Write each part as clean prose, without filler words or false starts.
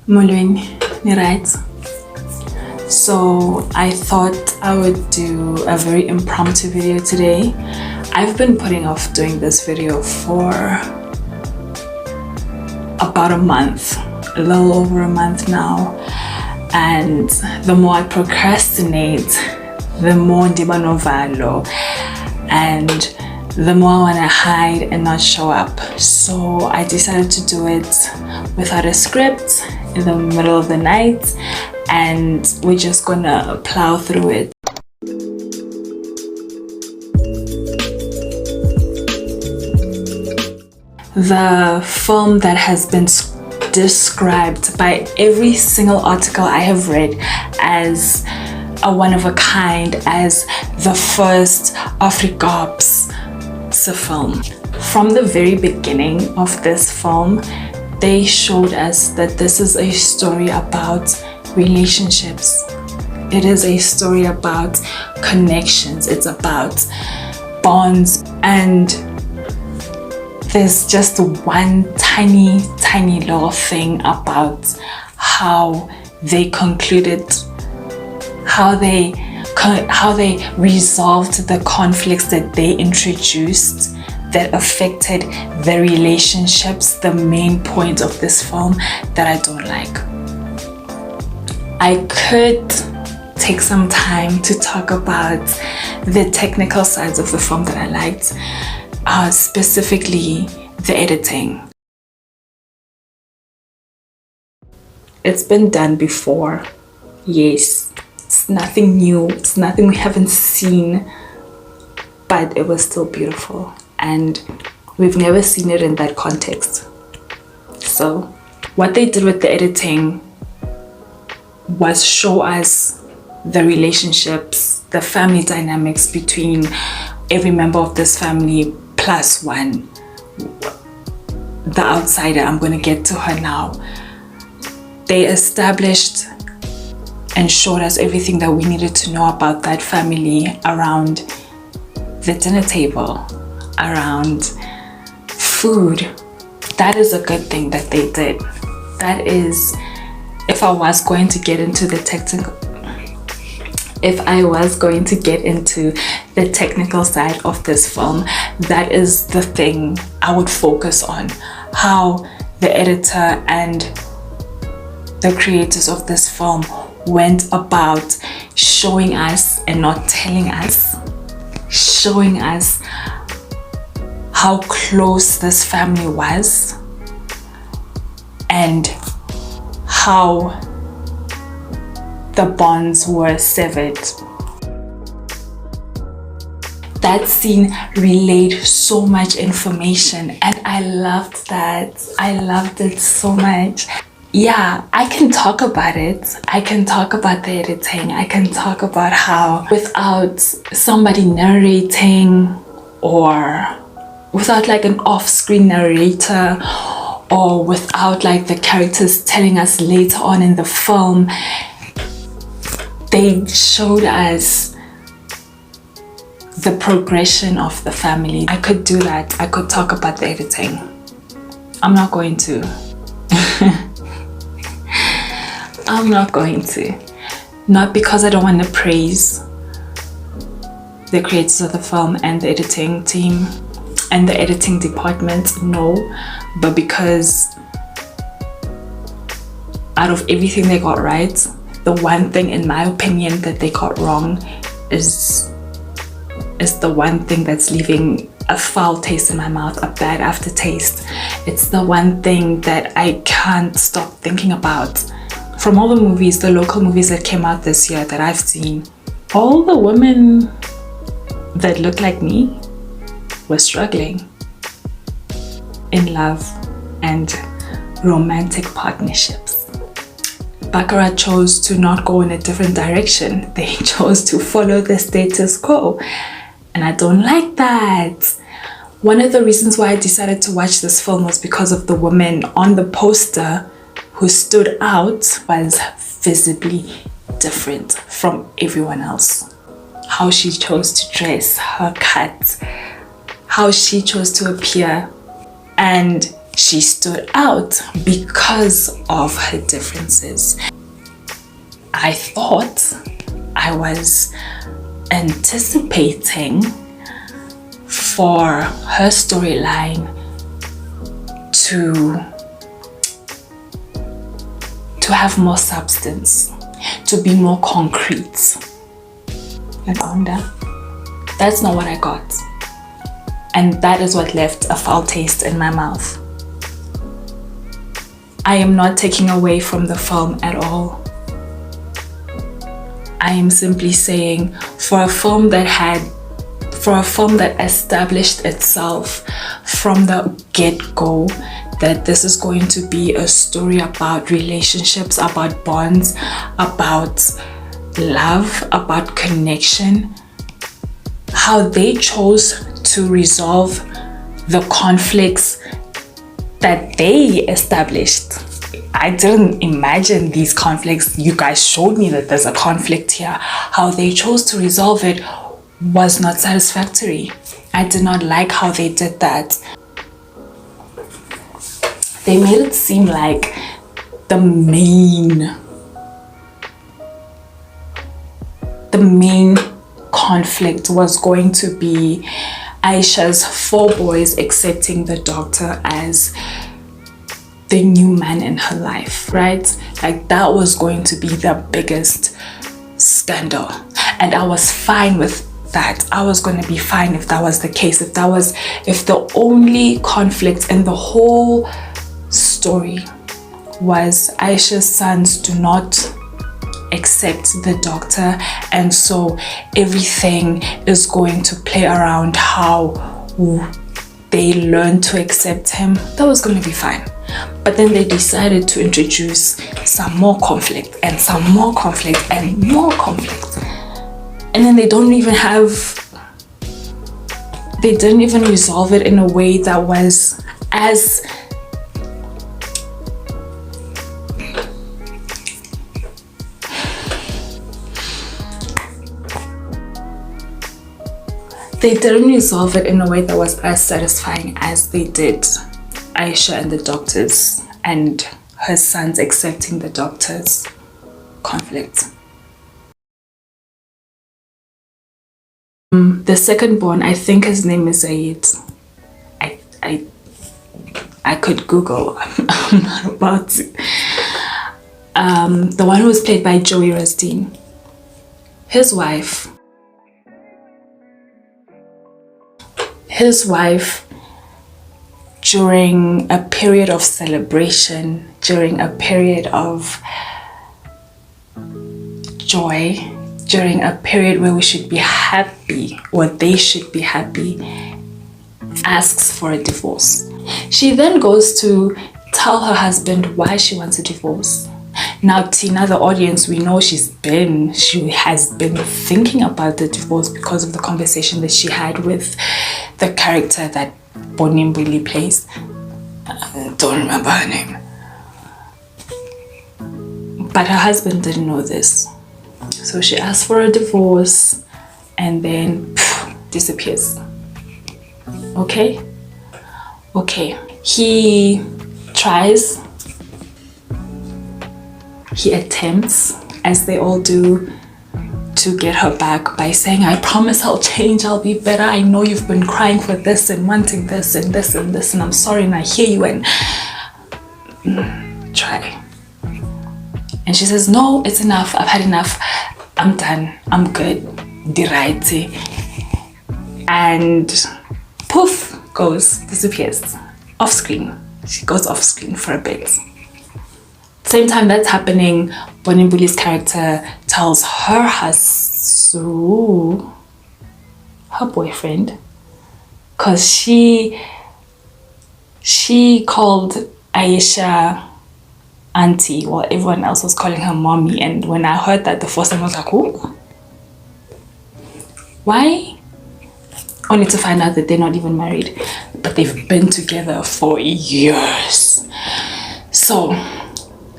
Molweni, ni right? So I thought I would do a very impromptu video today. I've been putting off doing this video for about a month, a little over a month now. And the more I procrastinate, the more ndiba novalo, and the more I want to hide and not show up. So I decided to do it without a script in the middle of the night, and we're just gonna plow through it. The film that has been described by every single article I have read as a one-of-a-kind, as the first Afrikaaps film. From the very beginning of this film, they showed us that this is a story about relationships. It is a story about connections. It's about bonds, and there's just one tiny little thing about how they concluded, how they resolved the conflicts that they introduced that affected the relationships, the main point of this film, that I don't like. I could take some time to talk about the technical sides of the film that I liked, specifically the editing. It's been done before, yes. It's nothing new, it's nothing we haven't seen, but it was still beautiful, and we've never seen it in that context. So what they did with the editing was show us the relationships, the family dynamics between every member of this family plus one, the outsider. I'm going to get to her now. They established and showed us everything that we needed to know about that family around the dinner table, around food. That is a good thing that they did. That is, if I was going to get into the technical side of this film, that is the thing I would focus on. How the editor and the creators of this film went about showing us, and not telling us, showing us how close this family was and how the bonds were severed. That scene relayed so much information, and I loved that. I loved it so much. Yeah, I can talk about it. I can talk about the editing. I can talk about how without somebody narrating, or without like an off-screen narrator, or without like the characters telling us later on in the film, they showed us the progression of the family. I could do that. I could talk about the editing. I'm not going to. I'm not going to. Not because I don't want to praise the creators of the film and the editing team and the editing department, no, but because out of everything they got right, the one thing in my opinion that they got wrong is the one thing that's leaving a foul taste in my mouth, a bad aftertaste. It's the one thing that I can't stop thinking about. From all the movies, the local movies that came out this year that I've seen, all the women that look like me were struggling in love and romantic partnerships. Barakat chose to not go in a different direction. They chose to follow the status quo, and I don't like that. One of the reasons why I decided to watch this film was because of the woman on the poster who stood out, was visibly different from everyone else. How she chose to dress, her cut, how she chose to appear, and She stood out because of her differences. I thought I was anticipating for her storyline to have more substance, to be more concrete. That's not what I got. And that is what left a foul taste in my mouth. I am not taking away from the film at all. I am simply saying for a film that established itself from the get-go that this is going to be a story about relationships, about bonds, about love, about connection, how they chose to resolve the conflicts that they established. I didn't imagine these conflicts. You guys showed me that there's a conflict here. How they chose to resolve it was not satisfactory. I did not like how they did that. They made it seem like the main conflict was going to be Aisha's 4 boys accepting the doctor as the new man in her life, right? Like that was going to be the biggest scandal. And I was fine with that. I was going to be fine if that was the case. If the only conflict in the whole story was Aisha's sons do not accept the doctor, and so everything is going to play around how they learn to accept him, that was going to be fine. But then they decided to introduce some more conflict and some more conflict and more conflict, and then they didn't even resolve it in a way that was as satisfying as they did Aisha and the doctors and her sons accepting the doctor's conflict. The second born, I think his name is Zaid. I could Google. I'm not about to. The one who was played by Joey Rasdeen. His wife, during a period of celebration, during a period of joy, during a period where we should be happy, or they should be happy, asks for a divorce. She then goes to tell her husband why she wants a divorce. Now Tina, the audience, we know she has been thinking about the divorce because of the conversation that she had with the character that Bonimbuli plays. I don't remember her name. But her husband didn't know this. So she asked for a divorce and then disappears. Okay? He tries. He attempts, as they all do, to get her back by saying, I promise I'll change, I'll be better. I know you've been crying for this and wanting this and this and this, and I'm sorry and I hear you, and try. And she says, no, it's enough. I've had enough. I'm done. I'm good. Diraiti. And poof, disappears. Off screen. She goes off screen for a bit. Same time that's happening, Bonimbuli's character tells her boyfriend, because she called Aisha auntie while everyone else was calling her mommy. And when I heard that, the first time I was like, oh, why? Only to find out that they're not even married, but they've been together for years. So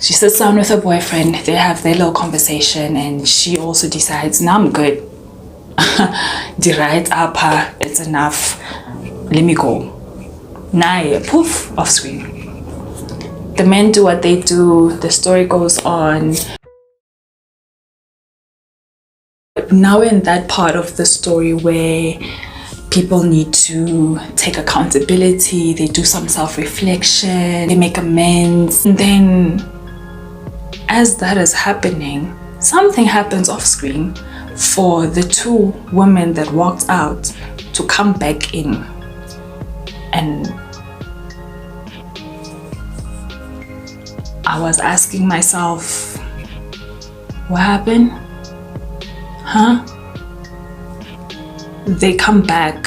she sits down with her boyfriend, they have their little conversation, and she also decides, now I'm good. It's enough. Let me go. Naye, poof, off screen. The men do what they do, the story goes on. Now we're in that part of the story where people need to take accountability, they do some self-reflection, they make amends. And then as that is happening, something happens off screen for the two women that walked out to come back in. And I was asking myself, what happened? Huh? They come back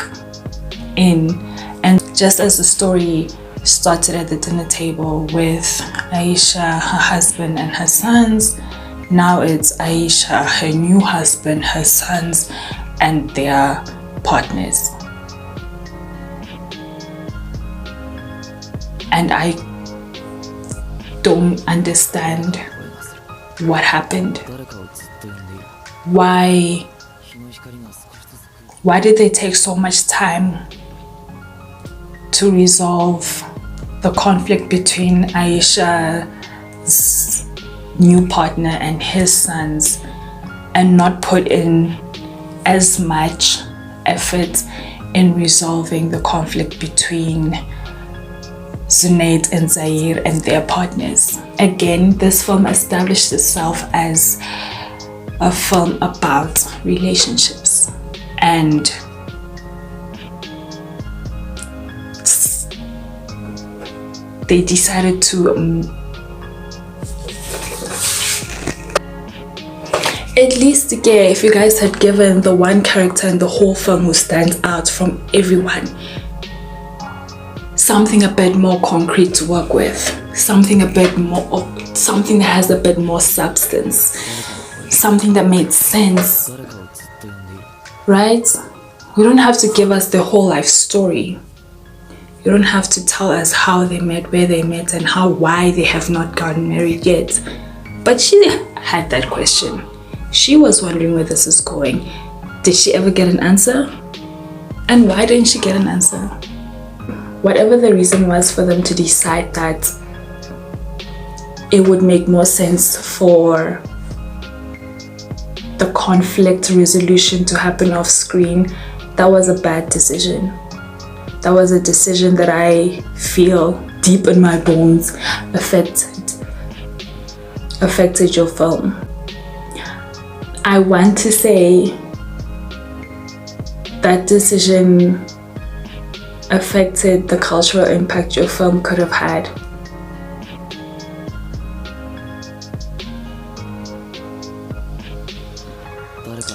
in, and just as the story started at the dinner table with Aisha, her husband and her sons, now it's Aisha, her new husband, her sons and their partners. And I don't understand what happened. Why did they take so much time to resolve the conflict between Aisha's new partner and his sons and not put in as much effort in resolving the conflict between Zunaid and Zaire and their partners? Again, this film established itself as a film about relationships, and they decided to at least, yeah, if you guys had given the one character in the whole film who stands out from everyone something a bit more concrete to work with, something that has a bit more substance, something that made sense, right? You don't have to give us the whole life story. You don't have to tell us how they met, where they met, and why they have not gotten married yet. But she had that question. She was wondering where this is going. Did she ever get an answer? And why didn't she get an answer? Whatever the reason was for them to decide that it would make more sense for the conflict resolution to happen off screen, that was a bad decision. That was a decision that I feel deep in my bones affected your film. I want to say that decision affected the cultural impact your film could have had.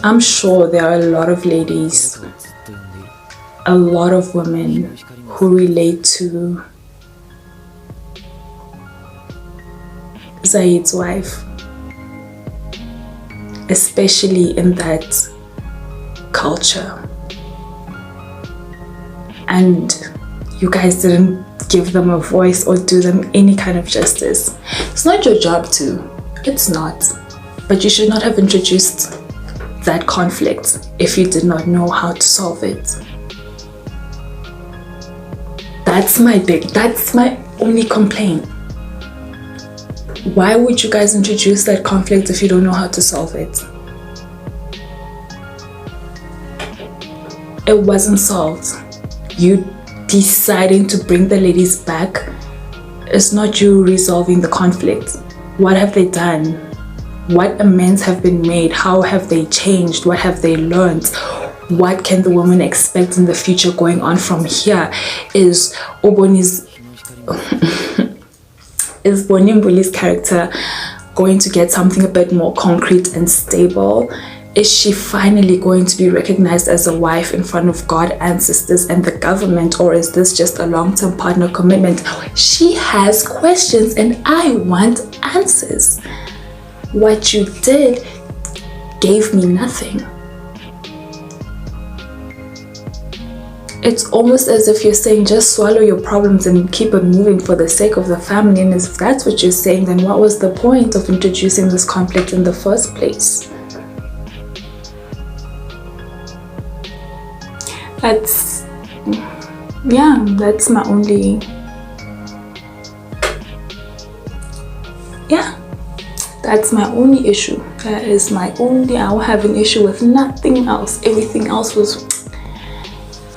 I'm sure there are a lot of ladies, a lot of women who relate to Zaid's wife, especially in that culture. And you guys didn't give them a voice or do them any kind of justice. It's not your job to. It's not. But you should not have introduced that conflict if you did not know how to solve it. That's my only complaint. Why would you guys introduce that conflict if you don't know how to solve it? It wasn't solved. You deciding to bring the ladies back is not you resolving the conflict. What have they done? What amends have been made? How have they changed? What have they learned? What can the woman expect in the future going on from here? Is Bonimbuli's character going to get something a bit more concrete and stable? Is she finally going to be recognized as a wife in front of God, ancestors, and the government? Or is this just a long-term partner commitment? She has questions and I want answers. What you did gave me nothing. It's almost as if you're saying just swallow your problems and keep it moving for the sake of the family. And if that's what you're saying, then what was the point of introducing this conflict in the first place? yeah, that's my only, yeah, that's my only issue. That is my only, I will have an issue with nothing else. Everything else was.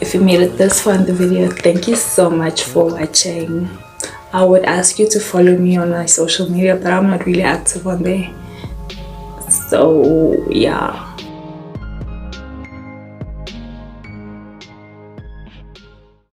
If you made it this far in the video, thank you so much for watching. I would ask you to follow me on my social media, but I'm not really active on there. So yeah,